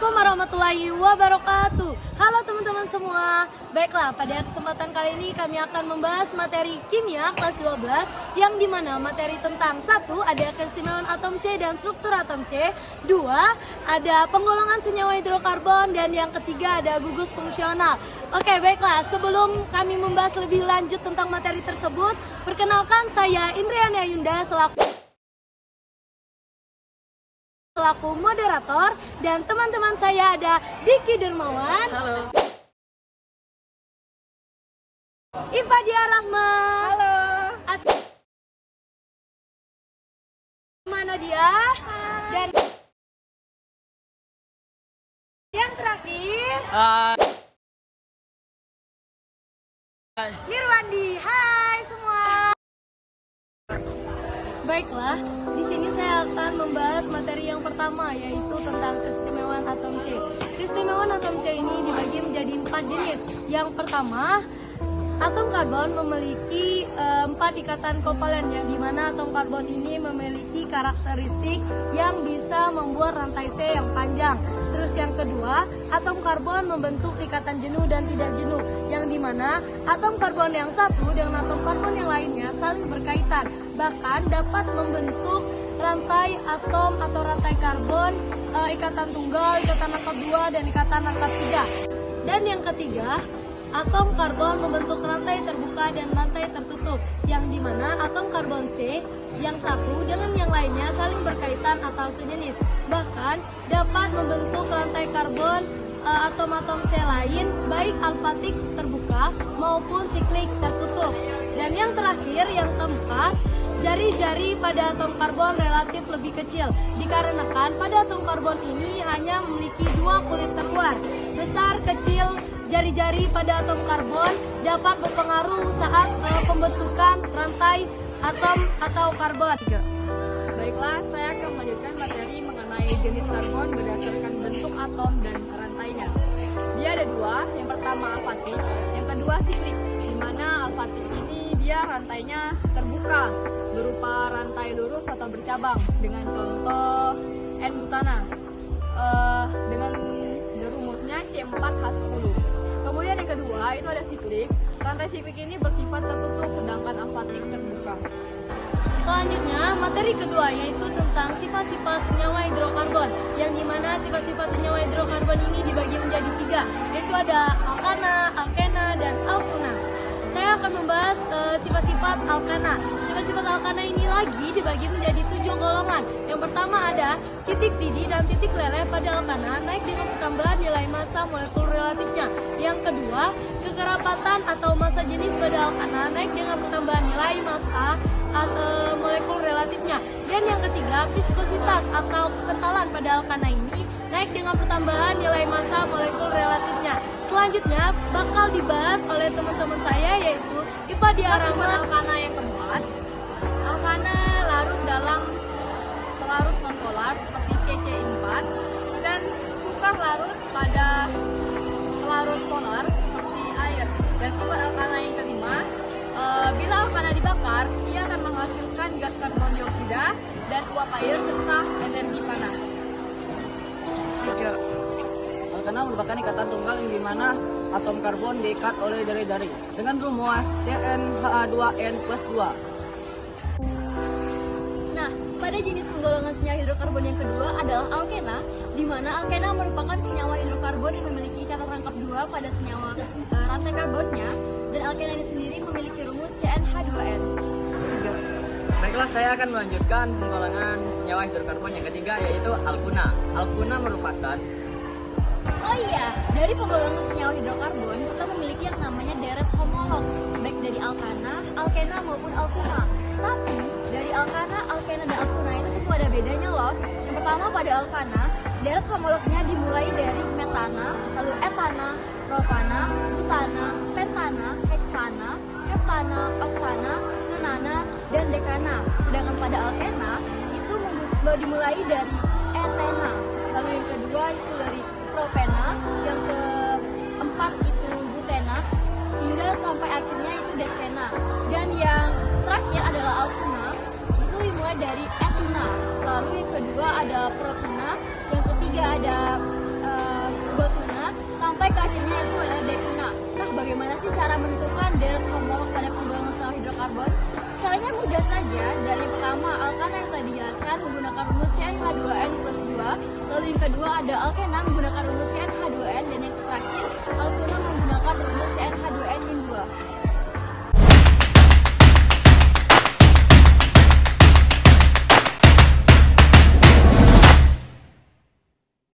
Assalamualaikum warahmatullahi wabarakatuh. Halo teman-teman semua. Baiklah, pada kesempatan kali ini kami akan membahas materi kimia kelas 12 yang dimana materi tentang 1. Ada keistimewaan atom C dan struktur atom C. 2. Ada penggolongan senyawa hidrokarbon. Dan yang ketiga ada gugus fungsional. Oke, baiklah, sebelum kami membahas lebih lanjut tentang materi tersebut, perkenalkan saya Indriani Ayunda selaku moderator, dan teman-teman saya ada Diki Dermawan. Halo. Ifadia Rahma. Halo. Mana dia? Dan yang terakhir Nirwandi. Hai semua. Baiklah, di sini saya akan membahas materi yang pertama, yaitu tentang keistimewaan atom C. Keistimewaan atom C ini dibagi menjadi 4 jenis. Yang pertama, atom karbon memiliki 4 ikatan kovalen, yang dimana atom karbon ini memiliki karakteristik yang bisa membuat rantai C yang panjang. Terus yang kedua, atom karbon membentuk ikatan jenuh dan tidak jenuh, yang dimana atom karbon yang satu dengan atom karbon yang lainnya saling berkaitan, bahkan dapat membentuk rantai atom atau rantai karbon, ikatan tunggal, ikatan angkat 2, dan ikatan angkat 3. Dan yang ketiga, atom karbon membentuk rantai terbuka dan rantai tertutup, yang dimana atom karbon C yang satu dengan yang lainnya saling berkaitan atau sejenis, bahkan dapat membentuk rantai karbon atom-atom C lain baik alfatik terbuka maupun siklik tertutup. Dan yang terakhir, yang keempat, jari-jari pada atom karbon relatif lebih kecil, dikarenakan pada atom karbon ini hanya memiliki 2 kulit terluar. Besar kecil jari-jari pada atom karbon dapat berpengaruh saat pembentukan rantai atom atau karbon. Baiklah, saya akan melanjutkan materi mengenai jenis karbon berdasarkan bentuk atom dan rantainya. Dia ada 2, yang pertama alfatik, yang kedua siklik, di mana alfatik ini dia rantainya terbuka, berupa rantai lurus atau bercabang, dengan contoh N-butana, dengan rumusnya C4H10. Kemudian yang kedua itu ada siklik. Rantai siklik ini bersifat tertutup, sedangkan alfatik terbuka. Selanjutnya, materi kedua yaitu tentang sifat-sifat senyawa hidrokarbon, yang dimana sifat-sifat senyawa hidrokarbon ini dibagi menjadi 3, yaitu ada alkana, alkena, dan alkuna. Saya akan membahas sifat-sifat alkana. Sifat-sifat alkana ini lagi dibagi menjadi 7 golongan. Yang pertama ada titik didih dan titik leleh pada alkana naik dengan pertambahan nilai massa molekul relatifnya. Yang kedua, kekerapatan atau massa jenis pada alkana naik dengan pertambahan nilai massa molekul relatifnya. Dan yang ketiga, viskositas atau kekentalan pada alkana ini naik dengan pertambahan nilai massa molekul relatifnya. Selanjutnya bakal dibahas oleh teman-teman saya, yaitu Ifadia Rahma. Alkana yang keempat, alkana larut dalam pelarut nonpolar seperti CC4 dan sukar larut pada pelarut polar seperti air. Dan sifat alkana yang kelima, bila alkana dibakar, ia akan menghasilkan gas karbon dioksida dan uap air serta energi panas. 3. Alkana merupakan ikatan tunggal yang dimana atom karbon diikat oleh jari-jari dengan rumus CnH2n plus 2. Nah, pada jenis penggolongan senyawa hidrokarbon yang kedua adalah alkena, di mana alkena merupakan senyawa hidrokarbon yang memiliki ikatan rangkap 2 pada senyawa rantai karbonnya, dan alkena ini sendiri memiliki rumus CnH2n. Baiklah, saya akan melanjutkan penggolongan senyawa hidrokarbon yang ketiga, yaitu alkuna. Alkuna merupakan Oh iya, dari penggolongan senyawa hidrokarbon kita memiliki yang namanya deret homolog, baik dari alkana, alkena maupun alkuna. Tapi dari alkana, alkena, dan alkuna itu tentu ada bedanya loh. Yang pertama, pada alkana, deret homolognya dimulai dari metana, lalu etana, propana, butana, pentana, heksana, heptana, oktana, nonana, dan dekana. Sedangkan pada alkena itu dimulai dari etena, lalu yang kedua itu dari propena, yang keempat itu butena, hingga sampai akhirnya itu dekena. Dan yang terakhir adalah alkuna, itu dimulai dari etuna, lalu yang kedua ada propena, yang ketiga ada sih cara menentukan deret homolog pada penggolongan senyawa hidrokarbon? Caranya mudah saja. Dari yang pertama, alkana yang tadi dijelaskan menggunakan rumus CnH2n plus 2. Lalu yang kedua ada alkena menggunakan rumus CnH2n. Dan yang terakhir, alkena menggunakan rumus CnH2n